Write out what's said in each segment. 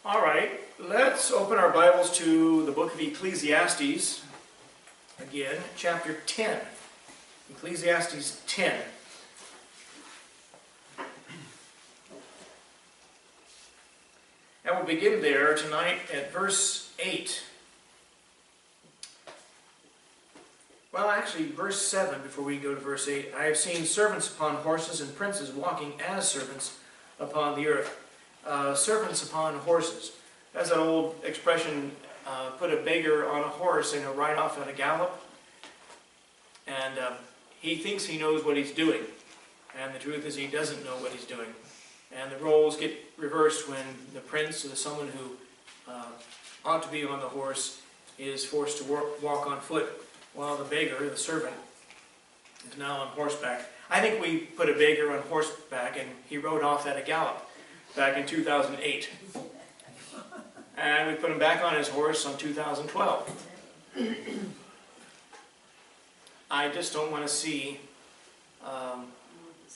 All right, let's open our Bibles to the book of Ecclesiastes, again, chapter 10. Ecclesiastes 10. And we'll begin there tonight at verse 8. Well, actually, verse 7 before we go to verse 8. I have seen servants upon horses and princes walking as servants upon the earth. Servants upon horses. That's an old expression, put a beggar on a horse and he'll ride off at a gallop. And he thinks he knows what he's doing. And the truth is he doesn't know what he's doing. And the roles get reversed when the prince, or someone who ought to be on the horse, is forced to walk on foot, while the beggar, the servant, is now on horseback. I think we put a beggar on horseback and he rode off at a gallop back in 2008. And we put him back on his horse on 2012. I just don't want to see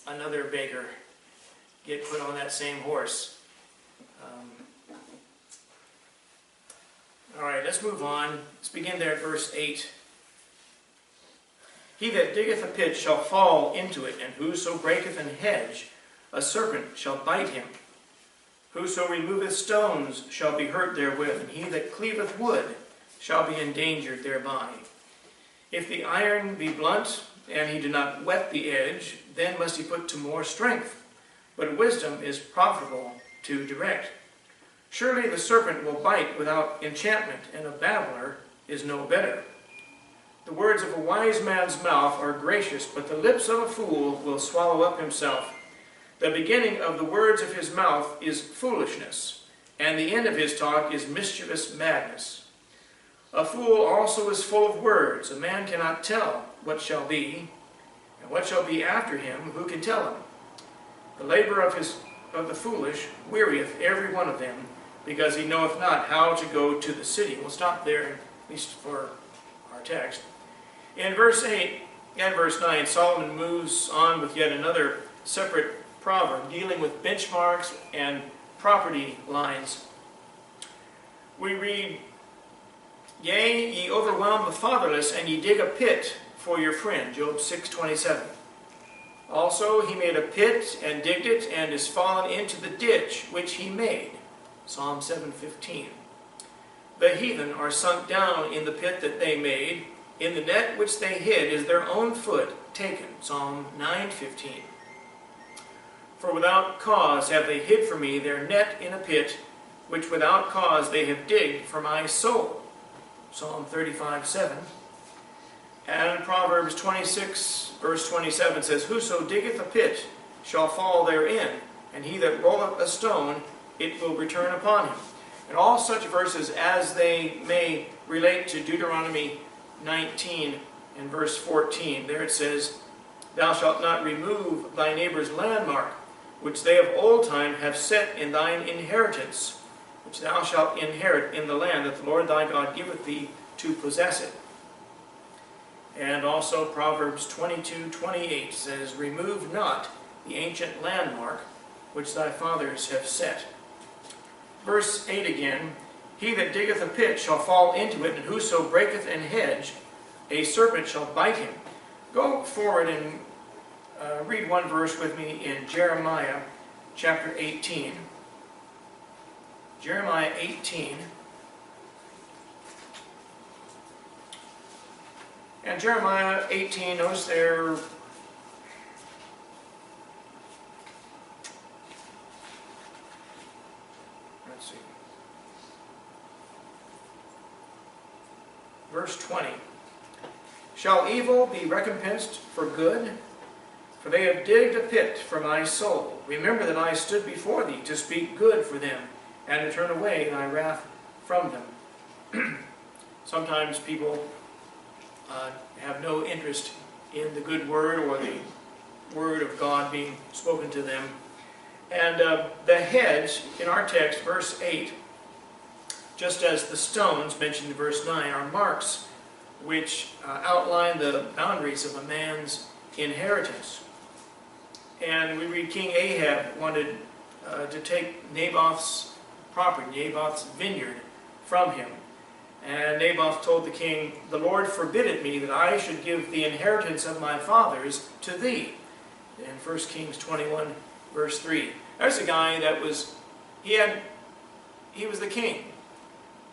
another beggar get put on that same horse. All right, let's move on. Let's begin there at verse 8. He that diggeth a pit shall fall into it, and whoso breaketh an hedge, a serpent shall bite him. Whoso removeth stones shall be hurt therewith, and he that cleaveth wood shall be endangered thereby. If the iron be blunt, and he do not whet the edge, then must he put to more strength. But wisdom is profitable to direct. Surely the serpent will bite without enchantment, and a babbler is no better. The words of a wise man's mouth are gracious, but the lips of a fool will swallow up himself. The beginning of the words of his mouth is foolishness, and the end of his talk is mischievous madness. A fool also is full of words. A man cannot tell what shall be, and what shall be after him, who can tell him? The labor of the foolish wearieth every one of them, because he knoweth not how to go to the city. We'll stop there, at least for our text. In verse 8 and verse 9, Solomon moves on with yet another separate proverb dealing with benchmarks and property lines. We read, Yea, ye overwhelm the fatherless, and ye dig a pit for your friend, Job 6:27. Also he made a pit and digged it, and is fallen into the ditch which he made, Psalm 7:15. The heathen are sunk down in the pit that they made, in the net which they hid is their own foot taken, Psalm 9:15. For without cause have they hid for me their net in a pit, which without cause they have digged for my soul, Psalm 35:7. And Proverbs 26, verse 27 says, Whoso diggeth a pit shall fall therein, and he that rolleth a stone, it will return upon him. And all such verses, as they may relate to Deuteronomy 19 and verse 14, there it says, Thou shalt not remove thy neighbor's landmark, which they of old time have set in thine inheritance, which thou shalt inherit in the land that the Lord thy God giveth thee to possess it. And also Proverbs 22:28 says, Remove not the ancient landmark which thy fathers have set. Verse 8 again, He that diggeth a pit shall fall into it, and whoso breaketh an hedge, a serpent shall bite him. Go forward and read one verse with me in Jeremiah chapter 18. Jeremiah 18. And Jeremiah 18, notice there, let's see, verse 20. Shall evil be recompensed for good? For they have digged a pit for my soul. Remember that I stood before thee to speak good for them, and to turn away thy wrath from them. Sometimes people have no interest in the good word or the word of God being spoken to them. And the hedge, in our text, verse 8, just as the stones mentioned in verse 9, are marks which outline the boundaries of a man's inheritance. And we read King Ahab wanted to take Naboth's property, Naboth's vineyard, from him. And Naboth told the king, "The Lord forbid it me that I should give the inheritance of my fathers to thee." In 1 Kings 21, verse 3. There's a guy that was, he was the king.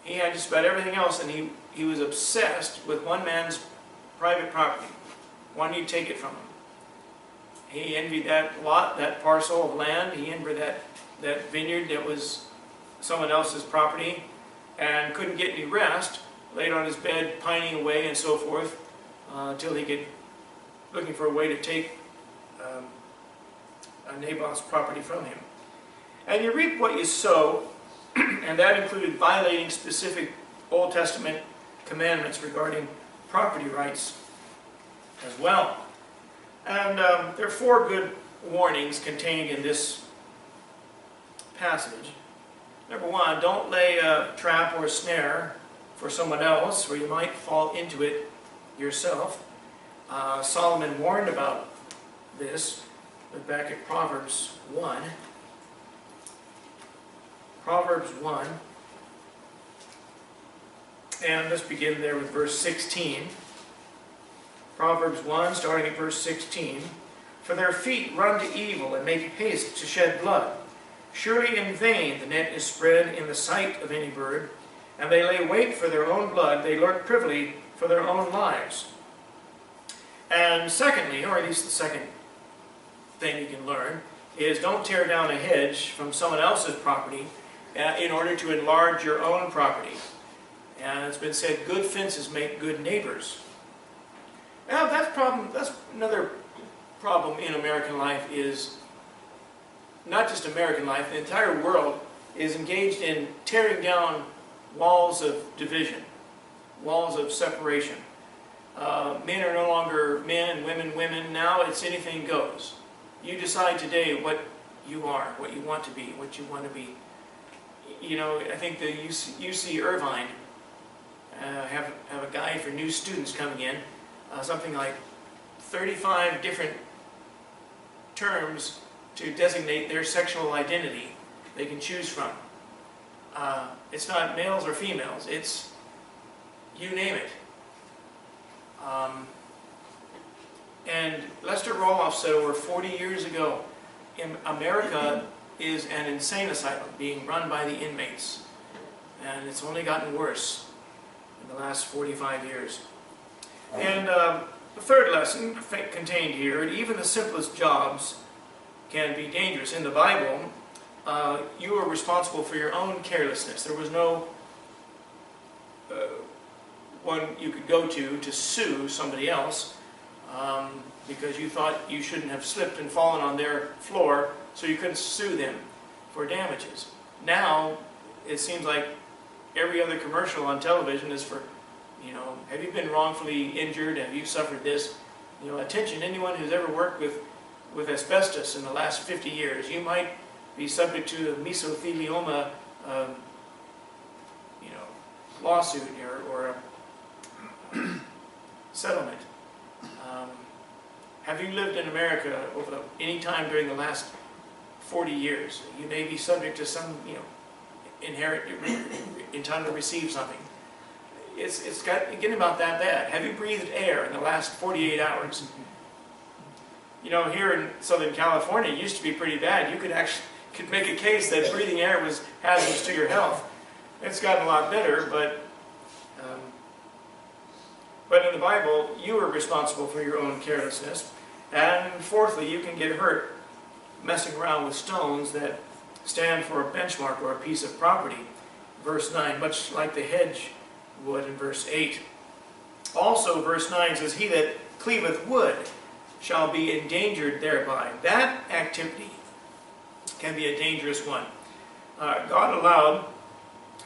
He had just about everything else, and he was obsessed with one man's private property. Wanted you to take it from him. He envied that lot, that parcel of land. He envied that vineyard that was someone else's property, and couldn't get any rest. Laid on his bed, pining away and so forth, until he could, looking for a way to take Naboth's property from him. And you reap what you sow, and that included violating specific Old Testament commandments regarding property rights as well. And there are 4 good warnings contained in this passage. Number 1, don't lay a trap or a snare for someone else, or you might fall into it yourself. Solomon warned about this. Look back at Proverbs 1. Proverbs 1. And let's begin there with verse 16. Proverbs 1, starting at verse 16. "For their feet run to evil and make haste to shed blood. Surely in vain the net is spread in the sight of any bird, and they lay wait for their own blood, they lurk privily for their own lives." And secondly, or at least the second thing you can learn, is don't tear down a hedge from someone else's property in order to enlarge your own property. And it's been said, good fences make good neighbors. Now that's another problem in American life, is not just American life, the entire world is engaged in tearing down walls of division, walls of separation. Men are no longer men and women women. Now it's anything goes. You decide today what you are, what you want to be, what you want to be. You know, I think the UC Irvine have a guide for new students coming in, something like 35 different terms to designate their sexual identity they can choose from. It's not males or females, it's you name it. And Lester Roloff said over 40 years ago, America is an insane asylum being run by the inmates. And it's only gotten worse in the last 45 years. And the third lesson contained here, even the simplest jobs can be dangerous. In the Bible, you are responsible for your own carelessness. There was no one you could go to sue somebody else because you thought you shouldn't have slipped and fallen on their floor, so you couldn't sue them for damages. Now, it seems like every other commercial on television is for, have you been wrongfully injured? Have you suffered this? Attention, anyone who's ever worked with asbestos in the last 50 years, you might be subject to a mesothelioma, lawsuit or a settlement. Have you lived in America over any time during the last 40 years? You may be subject to some, entitled to receive something. It's getting about that bad. Have you breathed air in the last 48 hours? Here in Southern California, it used to be pretty bad. You could make a case that breathing air was hazardous to your health. It's gotten a lot better, but in the Bible, you are responsible for your own carelessness. And fourthly, you can get hurt messing around with stones that stand for a benchmark or a piece of property. Verse 9, much like the hedge would in verse 8. Also, verse 9 says, "He that cleaveth wood shall be endangered thereby." That activity can be a dangerous one. God allowed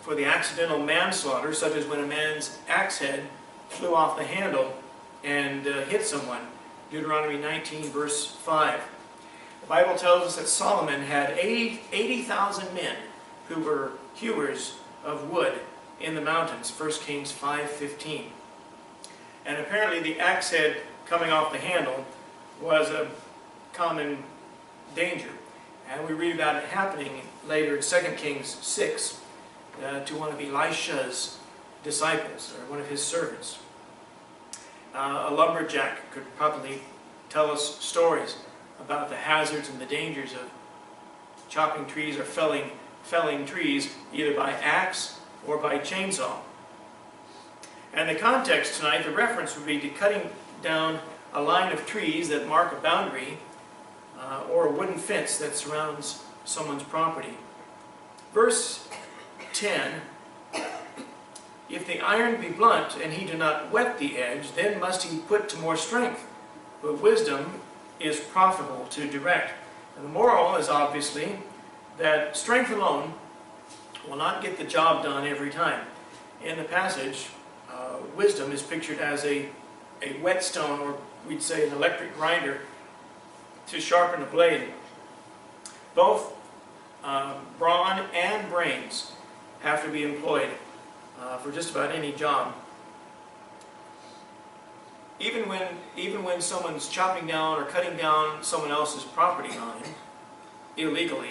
for the accidental manslaughter, such as when a man's axe head flew off the handle and hit someone. Deuteronomy 19, verse 5. The Bible tells us that Solomon had 80,000 men who were hewers of wood in the mountains, 1 Kings 5:15. And apparently the axe head coming off the handle was a common danger. And we read about it happening later in 2 Kings 6 to one of Elisha's disciples, or one of his servants. A lumberjack could probably tell us stories about the hazards and the dangers of chopping trees or felling trees either by axe or by chainsaw. And the context tonight, the reference would be to cutting down a line of trees that mark a boundary or a wooden fence that surrounds someone's property. Verse 10, if the iron be blunt and he do not whet the edge, then must he put to more strength. But wisdom is profitable to direct. And the moral is obviously that strength alone will not get the job done every time. In the passage, wisdom is pictured as a whetstone, or we'd say an electric grinder, to sharpen a blade. Both brawn and brains have to be employed for just about any job. Even when someone's chopping down or cutting down someone else's property line illegally,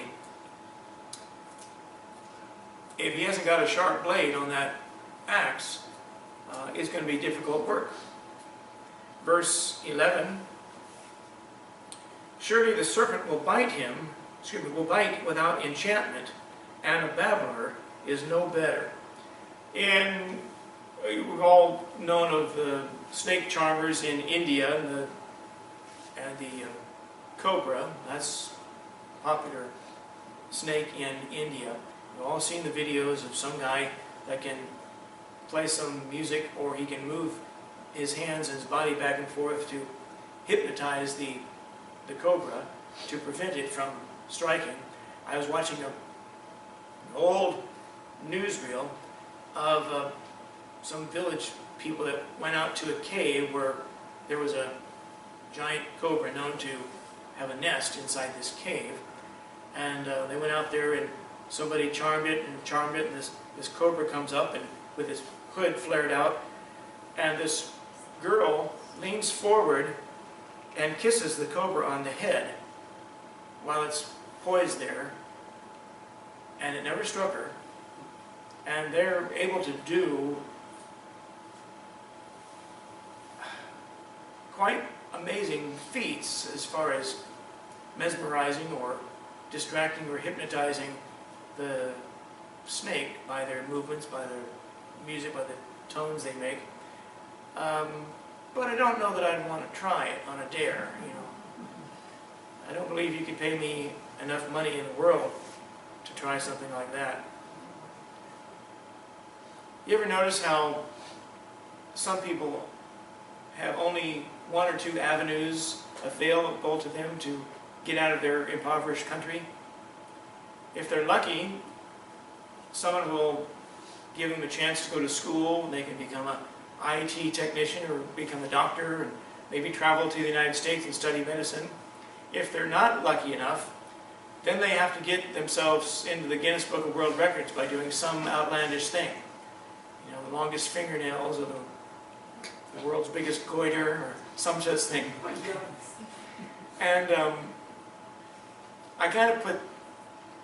if he hasn't got a sharp blade on that axe, it's going to be difficult work. Verse 11, surely the serpent will bite without enchantment, and a babbler is no better. And we've all known of the snake charmers in India and the cobra. That's a popular snake in India. We've all seen the videos of some guy that can play some music, or he can move his hands and his body back and forth to hypnotize the cobra to prevent it from striking. I was watching an old newsreel of some village people that went out to a cave where there was a giant cobra known to have a nest inside this cave. And they went out there, and somebody charmed it, and this cobra comes up and with his hood flared out, and this girl leans forward and kisses the cobra on the head while it's poised there, and it never struck her. And they're able to do quite amazing feats as far as mesmerizing or distracting or hypnotizing the snake by their movements, by their music, by the tones they make. But I don't know that I'd want to try it on a dare, you know. I don't believe you could pay me enough money in the world to try something like that. You ever notice how some people have only one or two avenues available to them to get out of their impoverished country? If they're lucky, someone will give them a chance to go to school, and they can become an IT technician or become a doctor and maybe travel to the United States and study medicine. If they're not lucky enough, then they have to get themselves into the Guinness Book of World Records by doing some outlandish thing. You know, the longest fingernails, or the world's biggest goiter, or some such thing. And I kind of put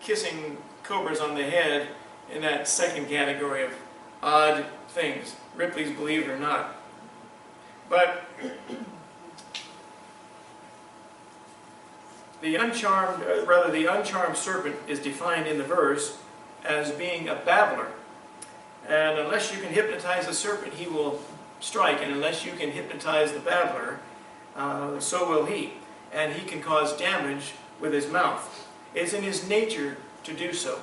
kissing cobras on the head in that second category of odd things. Ripley's Believe It or Not. But the uncharmed serpent is defined in the verse as being a babbler. And unless you can hypnotize the serpent, he will strike. And unless you can hypnotize the babbler, so will he. And he can cause damage with his mouth. It's in his nature to do so.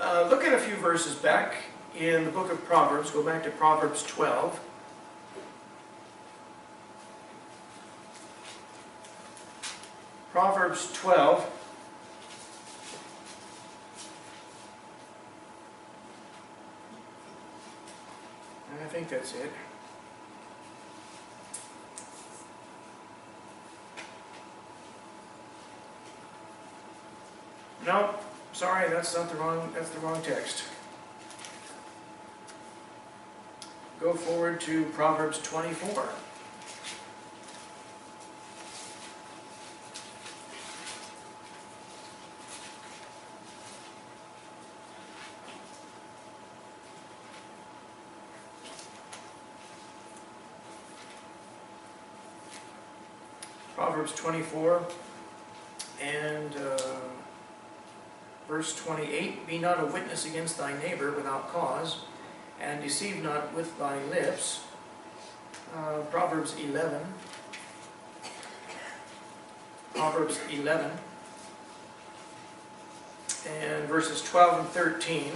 Look at a few verses back in the book of Proverbs. Go back to Proverbs 12. Proverbs 12. I think that's it. No, sorry, that's the wrong text. Go forward to Proverbs 24. Proverbs 24 and verse 28, be not a witness against thy neighbor without cause, and deceive not with thy lips. Proverbs 11 and verses 12 and 13.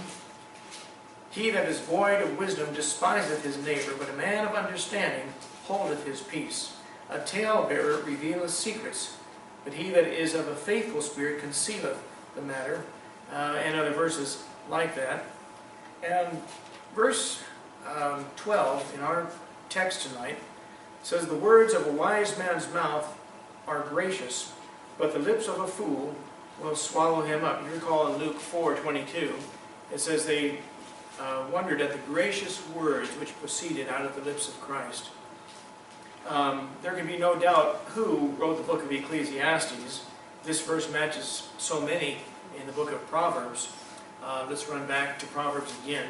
He that is void of wisdom despiseth his neighbor, but a man of understanding holdeth his peace. A talebearer revealeth secrets, but he that is of a faithful spirit concealeth the matter. And other verses like that. And verse 12 in our text tonight says, the words of a wise man's mouth are gracious, but the lips of a fool will swallow him up. You recall in Luke 4:22, it says they wondered at the gracious words which proceeded out of the lips of Christ. There can be no doubt who wrote the book of Ecclesiastes. This verse matches so many in the book of Proverbs. Let's run back to Proverbs again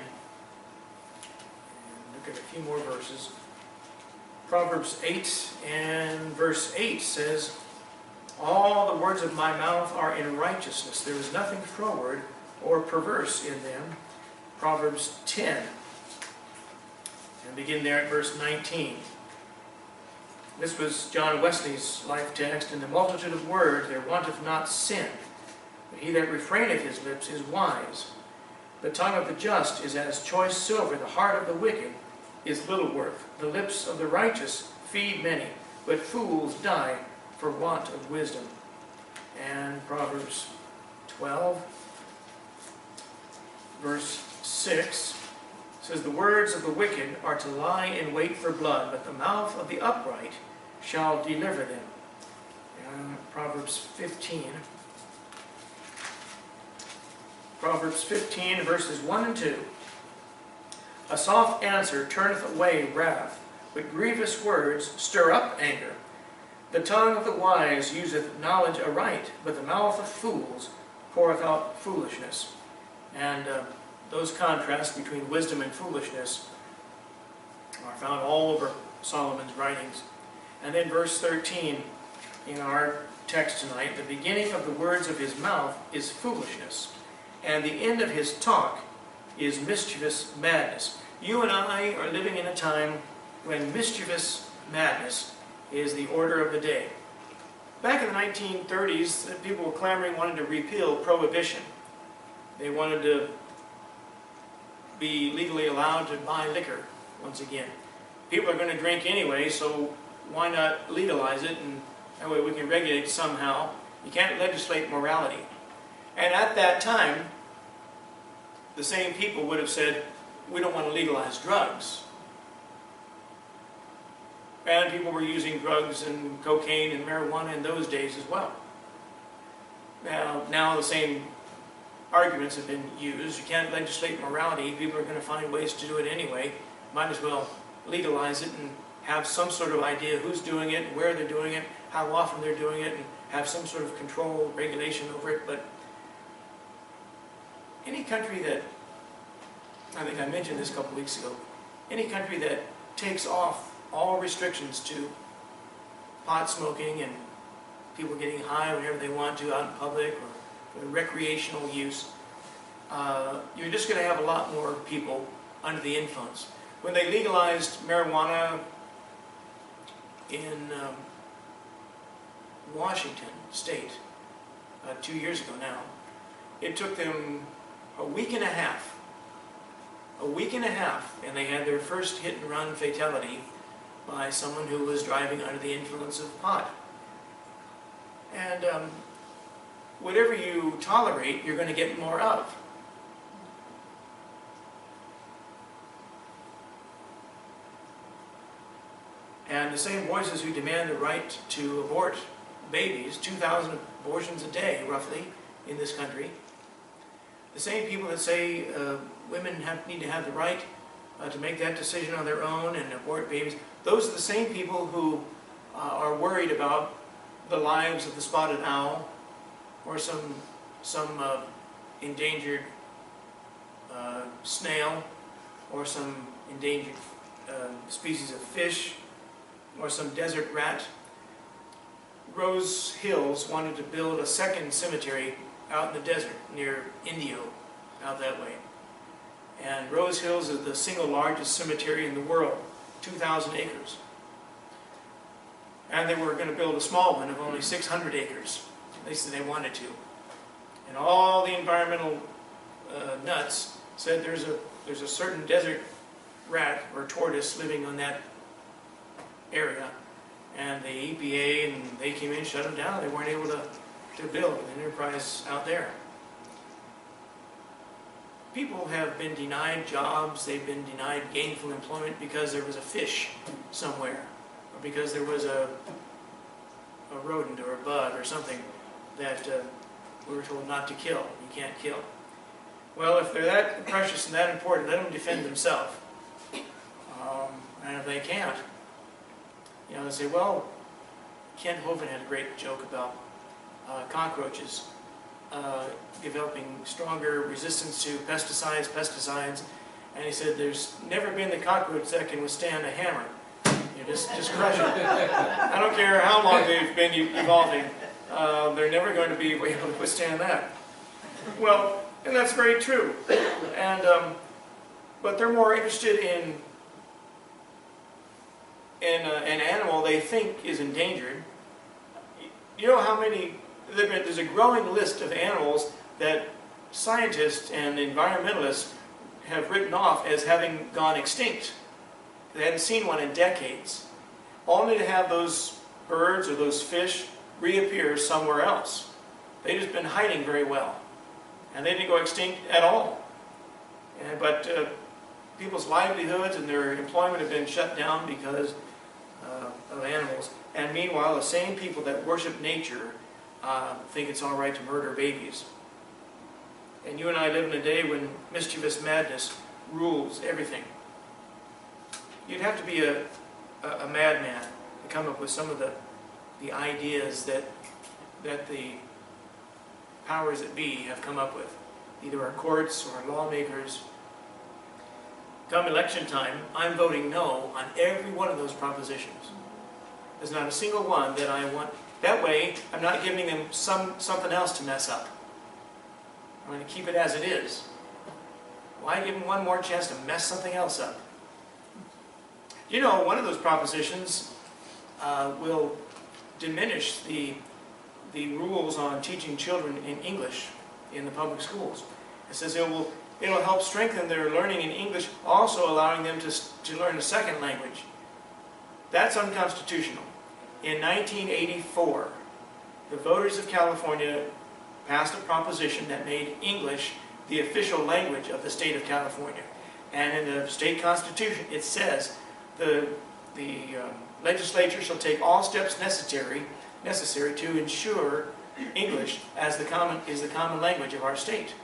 and look at a few more verses. Proverbs 8 and verse 8 says, all the words of my mouth are in righteousness. There is nothing froward or perverse in them. Proverbs 10. And begin there at verse 19. This was John Wesley's life text. In the multitude of words there wanteth not sin, but he that refraineth his lips is wise. The tongue of the just is as choice silver. The heart of the wicked is little worth. The lips of the righteous feed many, but fools die for want of wisdom. And Proverbs 12, verse 6 says, the words of the wicked are to lie in wait for blood, but the mouth of the upright shall deliver them. And Proverbs 15. Proverbs 15, verses 1 and 2. A soft answer turneth away wrath, but grievous words stir up anger. The tongue of the wise useth knowledge aright, but the mouth of fools poureth out foolishness. And those contrasts between wisdom and foolishness are found all over Solomon's writings. And then verse 13 in our text tonight, the beginning of the words of his mouth is foolishness, and the end of his talk is mischievous madness. You and I are living in a time when mischievous madness is the order of the day. Back in the 1930s, people were clamoring, wanted to repeal prohibition. They wanted to be legally allowed to buy liquor once again. People are going to drink anyway, so why not legalize it, and that way we can regulate somehow. You can't legislate morality. And at that time, the same people would have said, we don't want to legalize drugs. And people were using drugs and cocaine and marijuana in those days as well. Now the same arguments have been used. You can't legislate morality. People are going to find ways to do it anyway. Might as well legalize it and have some sort of idea who's doing it, where they're doing it, how often they're doing it, and have some sort of control, regulation over it. But any country that, I think I mentioned this a couple weeks ago, any country that takes off all restrictions to pot smoking and people getting high whenever they want to out in public or for recreational use, you're just going to have a lot more people under the influence. When they legalized marijuana in Washington State 2 years ago now, it took them a week and a half, and they had their first hit-and-run fatality by someone who was driving under the influence of pot. And whatever you tolerate, you're going to get more of. And the same voices who demand the right to abort babies, 2,000 abortions a day, roughly, in this country, the same people that say women need to have the right to make that decision on their own and abort babies, those are the same people who are worried about the lives of the spotted owl or some endangered snail or some endangered species of fish or some desert rat. Rose Hills wanted to build a second cemetery out in the desert near Indio, out that way. And Rose Hills is the single largest cemetery in the world, 2,000 acres. And they were going to build a small one of only 600 acres. At least they wanted to. And all the environmental nuts said there's a certain desert rat or tortoise living on that area. And the EPA, and they came in, shut them down. They weren't able to build an enterprise out there. People have been denied jobs, they've been denied gainful employment because there was a fish somewhere, or because there was a rodent or a bug or something that we were told not to kill. You can't kill. Well, if they're that precious and that important, let them defend themselves. And if they can't, you know, they say, well, Kent Hovind had a great joke about cockroaches developing stronger resistance to pesticides, and he said, there's never been the cockroach that can withstand a hammer. You just crush it. I don't care how long they've been evolving, they're never going to be able to withstand that. Well, and that's very true. And but they're more interested in an animal they think is endangered. You know how many, there's a growing list of animals that scientists and environmentalists have written off as having gone extinct. They hadn't seen one in decades. Only to have those birds or those fish reappear somewhere else. They've just been hiding very well. And they didn't go extinct at all. But people's livelihoods and their employment have been shut down because of animals. And meanwhile, the same people that worship nature think it's all right to murder babies. And you and I live in a day when mischievous madness rules everything. You'd have to be a madman to come up with some of the ideas that the powers that be have come up with, either our courts or our lawmakers. Come election time, I'm voting no on every one of those propositions. There's not a single one that I want. That way, I'm not giving them something else to mess up. I'm going to keep it as it is. Why give them one more chance to mess something else up? You know, one of those propositions will diminish the rules on teaching children in English in the public schools. It says it'll help strengthen their learning in English, also allowing them to learn a second language. That's unconstitutional. In 1984, the voters of California passed a proposition that made English the official language of the state of California. And in the state constitution, it says the legislature shall take all steps necessary to ensure English is the common language of our state.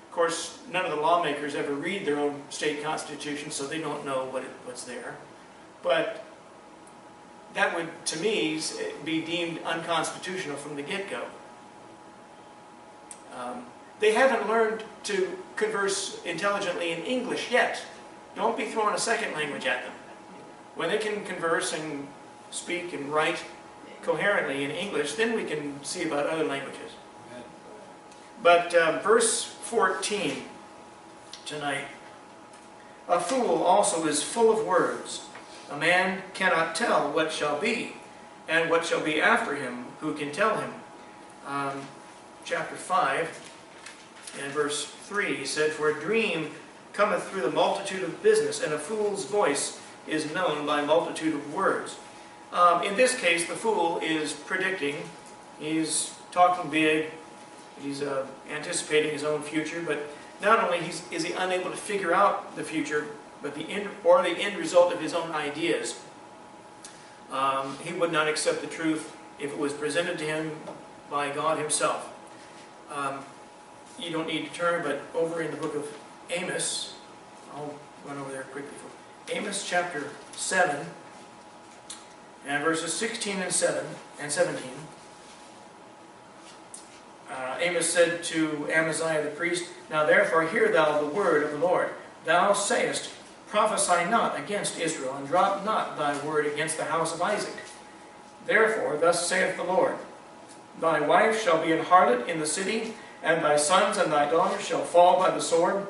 Of course, none of the lawmakers ever read their own state constitution, so they don't know what's there. But that would, to me, be deemed unconstitutional from the get-go. They haven't learned to converse intelligently in English yet. Don't be throwing a second language at them. When they can converse and speak and write coherently in English, then we can see about other languages. But verse 14 tonight. A fool also is full of words. A man cannot tell what shall be, and what shall be after him, who can tell him? Chapter 5 and verse 3 said, For a dream cometh through the multitude of business, and a fool's voice is known by multitude of words. In this case, the fool is predicting. He's talking big. He's anticipating his own future. But not only is he unable to figure out the future, but the end result of his own ideas. He would not accept the truth if it was presented to him by God himself. You don't need to turn, but over in the book of Amos, I'll run over there quickly. Amos chapter 7 and verses 16 and 17. Amos said to Amaziah the priest, Now therefore hear thou the word of the Lord. Thou sayest, Prophesy not against Israel, and drop not thy word against the house of Isaac. Therefore, thus saith the Lord, Thy wife shall be an harlot in the city, and thy sons and thy daughters shall fall by the sword,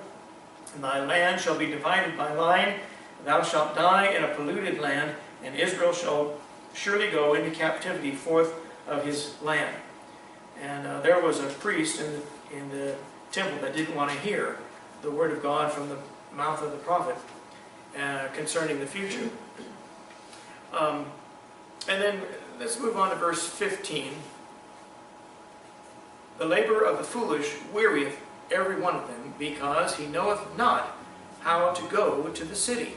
and thy land shall be divided by line. Thou shalt die in a polluted land, and Israel shall surely go into captivity forth of his land. And there was a priest in the temple that didn't want to hear the word of God from the mouth of the prophet concerning the future. And then let's move on to verse 15. The labor of the foolish wearieth every one of them, because he knoweth not how to go to the city.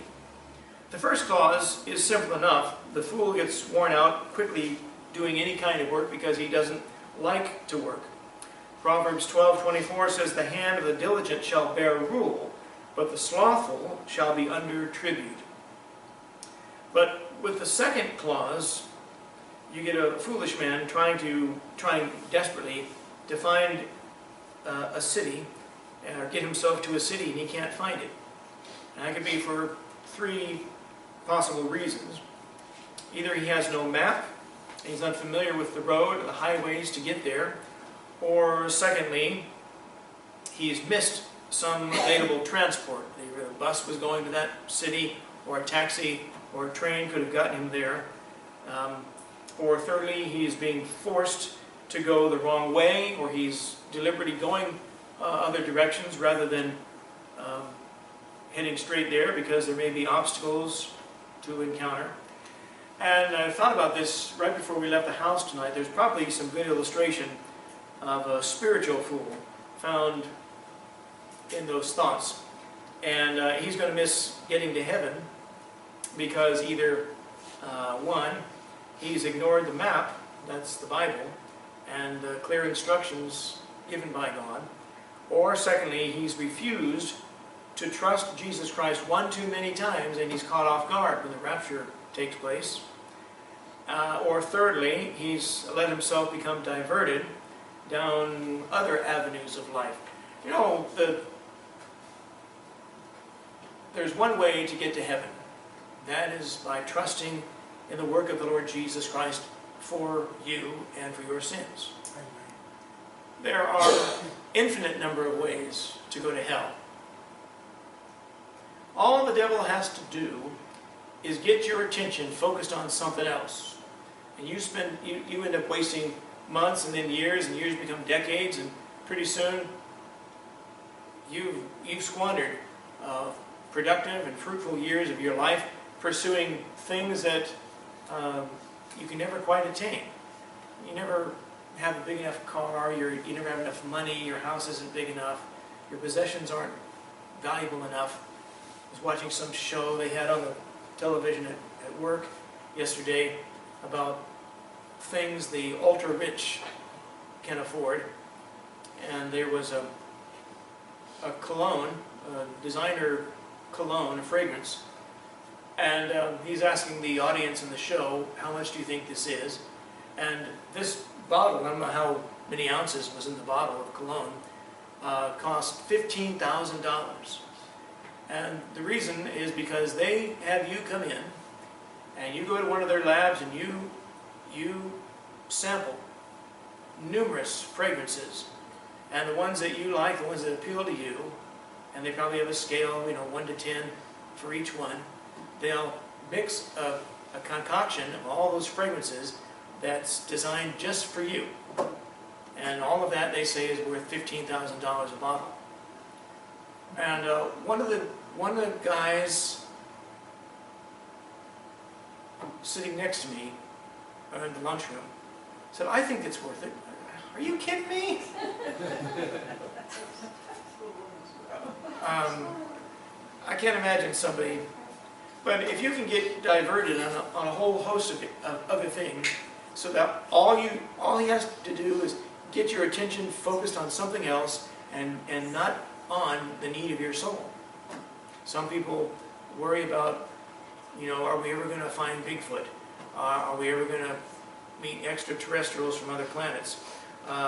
The first clause is simple enough. The fool gets worn out quickly doing any kind of work because he doesn't like to work. Proverbs 12:24 says, The hand of the diligent shall bear rule, but the slothful shall be under tribute. But with the second clause, you get a foolish man trying desperately to find a city, or get himself to a city, and he can't find it. And that could be for three possible reasons. Either he has no map, and he's unfamiliar with the road or the highways to get there, or secondly, he's missed some available transport. Either a bus was going to that city, or a taxi or a train could have gotten him there. Or thirdly, he's being forced to go the wrong way, or he's deliberately going other directions rather than heading straight there because there may be obstacles to encounter. And I thought about this right before we left the house tonight. There's probably some good illustration of a spiritual fool found in those thoughts. And he's going to miss getting to heaven because either, one, he's ignored the map, that's the Bible, and the clear instructions given by God, or secondly, he's refused to trust Jesus Christ one too many times and he's caught off guard when the rapture takes place. Or thirdly, he's let himself become diverted down other avenues of life. You know, there's one way to get to heaven. That is by trusting in the work of the Lord Jesus Christ for you and for your sins. There are infinite number of ways to go to hell. All the devil has to do is get your attention focused on something else. And you end up wasting months and then years, and years become decades, and pretty soon you've squandered productive and fruitful years of your life pursuing things that you can never quite attain. You never have a big enough car, you never have enough money, your house isn't big enough, your possessions aren't valuable enough. I was watching some show they had on the television at work yesterday about things the ultra-rich can afford. And there was a cologne, a designer cologne, a fragrance. And he's asking the audience in the show, how much do you think this is? And this bottle, I don't know how many ounces was in the bottle of cologne, cost $15,000. And the reason is because they have you come in and you go to one of their labs and you sample numerous fragrances, and the ones that you like, the ones that appeal to you, and they probably have a scale, 1 to 10 for each one. They'll mix a concoction of all those fragrances that's designed just for you. And all of that, they say, is worth $15,000 a bottle. And one of the guys sitting next to me in the lunchroom said, I think it's worth it. Are you kidding me? I can't imagine somebody, but if you can get diverted on a whole host of other things, so that all he has to do is get your attention focused on something else and not on the need of your soul. Some people worry about, are we ever going to find Bigfoot? Are we ever going to meet extraterrestrials from other planets?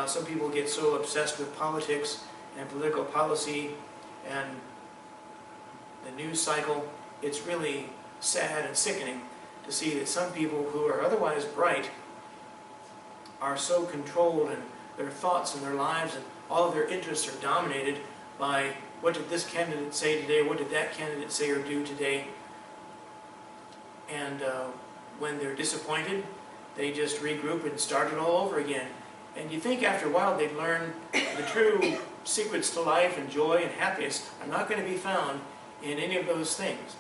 Some people get so obsessed with politics and political policy and the news cycle. It's really sad and sickening to see that some people who are otherwise bright are so controlled, and their thoughts and their lives and all of their interests are dominated by what did this candidate say today, what did that candidate say or do today. And when they're disappointed, they just regroup and start it all over again. And you think after a while they'd learn the true secrets to life and joy and happiness are not going to be found in any of those things.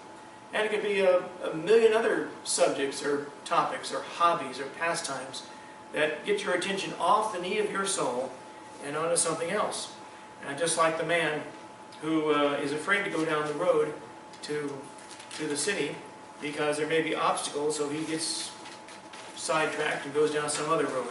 And it could be a million other subjects or topics or hobbies or pastimes that get your attention off the need of your soul and onto something else. And just like the man who is afraid to go down the road to the city because there may be obstacles, so he gets sidetracked and goes down some other road.